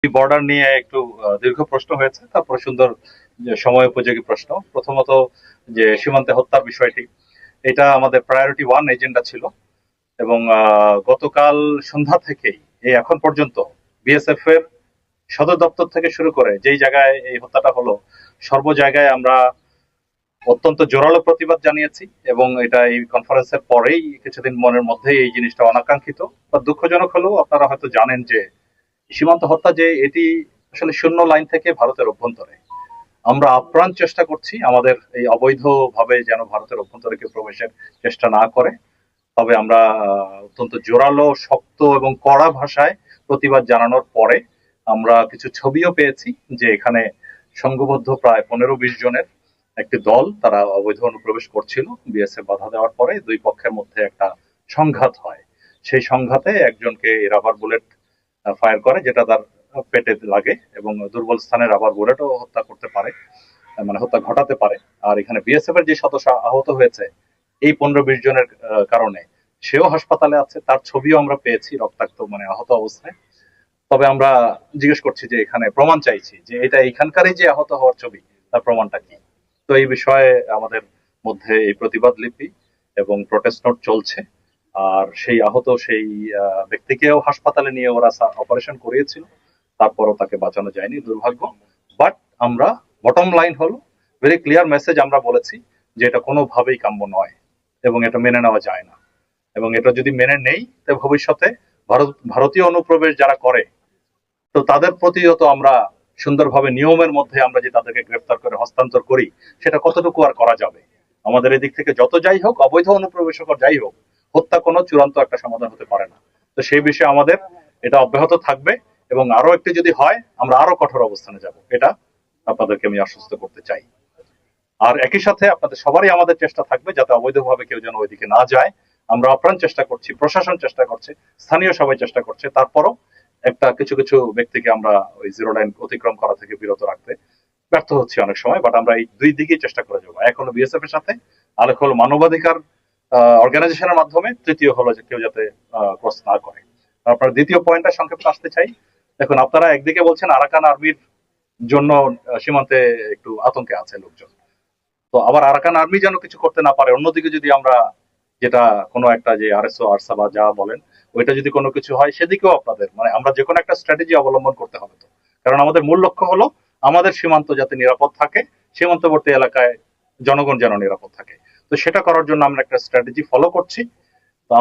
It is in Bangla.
বর্ডার নিয়ে একটু দীর্ঘ প্রশ্ন হয়েছে, তারপরে সুন্দর যে সময় উপযোগী প্রশ্ন। প্রথমত যে সীমান্তে হত্যার বিষয়টি, এটা আমাদের প্রায়োরিটি ওয়ান এজেন্ডা ছিল এবং গতকাল সন্ধ্যা থেকেই এই এখন পর্যন্ত বিএসএফ এর সদর দপ্তর থেকে শুরু করে যেই জায়গায় এই হত্যাটা হলো, সর্ব জায়গায় আমরা অত্যন্ত জোরালো প্রতিবাদ জানিয়েছি এবং এটা এই কনফারেন্সের পরেই কিছুদিন মনের মধ্যেই এই জিনিসটা অনাকাঙ্ক্ষিত বা দুঃখজনক হলেও আপনারা হয়তো জানেন যে সীমান্ত হত্যা যে এটি আসলে শূন্য লাইন থেকে ভারতের অভ্যন্তরে। আমরা আপ্রাণ চেষ্টা করছি আমাদের এই অবৈধভাবে যেন ভারতের অভ্যন্তরে কেউ প্রবেশের চেষ্টা না করে। তবে আমরা অত্যন্ত জোরালো, শক্ত এবং কড়া ভাষায় প্রতিবাদ জানানোর পরে আমরা কিছু ছবিও পেয়েছি যে এখানে সংঘবদ্ধ প্রায় 15-20 জনের একটি দল, তারা অবৈধ অনুপ্রবেশ করছিল। বিএসএফ বাধা দেওয়ার পরে দুই পক্ষের মধ্যে একটা সংঘাত হয়। সেই সংঘাতে একজনকে রাবার বুলেট ফায়ার করে, যেটা তার পেটে লাগে এবং দুর্বল স্থানে রাবার বুলেটও হত্যা করতে পারে, মানে হত্যা ঘটাতে পারে। আর এখানে বিএসএফ এর যে সদস্য আহত হয়েছে এই 15-20 জনের কারণে, সেও হাসপাতালে আছে, তার ছবিও আমরা পেয়েছি রক্তাক্ত মানে আহত অবস্থায়। তবে আমরা জিজ্ঞেস করছি যে এখানে প্রমাণ চাইছি যে এটা এইখানকারই যে আহত হওয়ার ছবি, তার প্রমাণটা কি। তো এই বিষয়ে আমাদের মধ্যে এই প্রতিবাদ লিপি এবং প্রটেস্ট নোট চলছে। আর সেই আহত সেই ব্যক্তিকেও হাসপাতালে নিয়ে ওরা অপারেশন করিয়েছিল, তারপরও তাকে বাঁচানো যায়নি, দুর্ভাগ্য। বাট আমরা বটম লাইন হলো ভেরি ক্লিয়ার মেসেজ আমরা বলেছি যে এটা কোনোভাবেই কাম্য নয় এবং এটা মেনে নেওয়া যায় না। এবং এটা যদি মেনে নেই, তো ভবিষ্যতে ভারতীয় অনুপ্রবেশ যারা করে, তো তাদের প্রতিও তো আমরা সুন্দরভাবে নিয়মের মধ্যে আমরা যে তাদেরকে গ্রেফতার করে হস্তান্তর করি, সেটা কতটুকু আর করা যাবে। আমাদের এদিক থেকে যত যাই হোক, অবৈধ অনুপ্রবেশকর যাই হোক, হত্যা কোনো চূড়ান্ত একটা সমাধান হতে পারে না। তো সেই বিষয়ে আমাদের এটা অব্যাহত থাকবে এবং আরো একটি যদি হয় আমরা আরো কঠোর অবস্থানে যাব, এটা আপনাদেরকে আমি আশ্বস্ত করতে চাই। আর একই সাথে আপনাদের সবারই আমাদের চেষ্টা থাকবে যাতে অবৈধভাবে কেউ যেন ওইদিকে না যায়। আমরা আপ্রাণ চেষ্টা করছি, প্রশাসন চেষ্টা করছে, স্থানীয় সবাই চেষ্টা করছে। তারপরও একটা কিছু কিছু ব্যক্তিকে আমরা ওই জিরো লাইন অতিক্রম করা থেকে বিরত রাখতে ব্যর্থ হচ্ছি অনেক সময়। বাট আমরা এই দুই দিকেই চেষ্টা করে যাবো, এক হলো বিএসএফ এর সাথে, আরেক হলো মানবাধিকার অর্গানাইজেশনের মাধ্যমে, তৃতীয় হলো যে কেউ যাতে ক্রস না করে। আপনার দ্বিতীয় পয়েন্টটা সংক্ষেপে আসতে চাই। দেখুন, আপনারা একদিকে বলছেন আরাকান আর্মির জন্য সীমান্তে একটু আতঙ্কে আছে লোকজন, তো আবার আরাকান আর্মি যেন কিছু করতে না পারে। অন্যদিকে যদি আমরা যেটা কোনো একটা যে আরএসও আরসা বা যা বলেন, ওইটা যদি কোনো কিছু হয়, সেদিকেও আপনাদের মানে আমরা যে কোনো একটা স্ট্র্যাটেজি অবলম্বন করতে হবে। তো কারণ আমাদের মূল লক্ষ্য হলো আমাদের সীমান্ত যাতে নিরাপদ থাকে, সীমান্তবর্তী এলাকায় জনগণ যেন নিরাপদ থাকে। তো সেটা করার জন্য আমরা একটা স্ট্র্যাটেজি ফলো করছি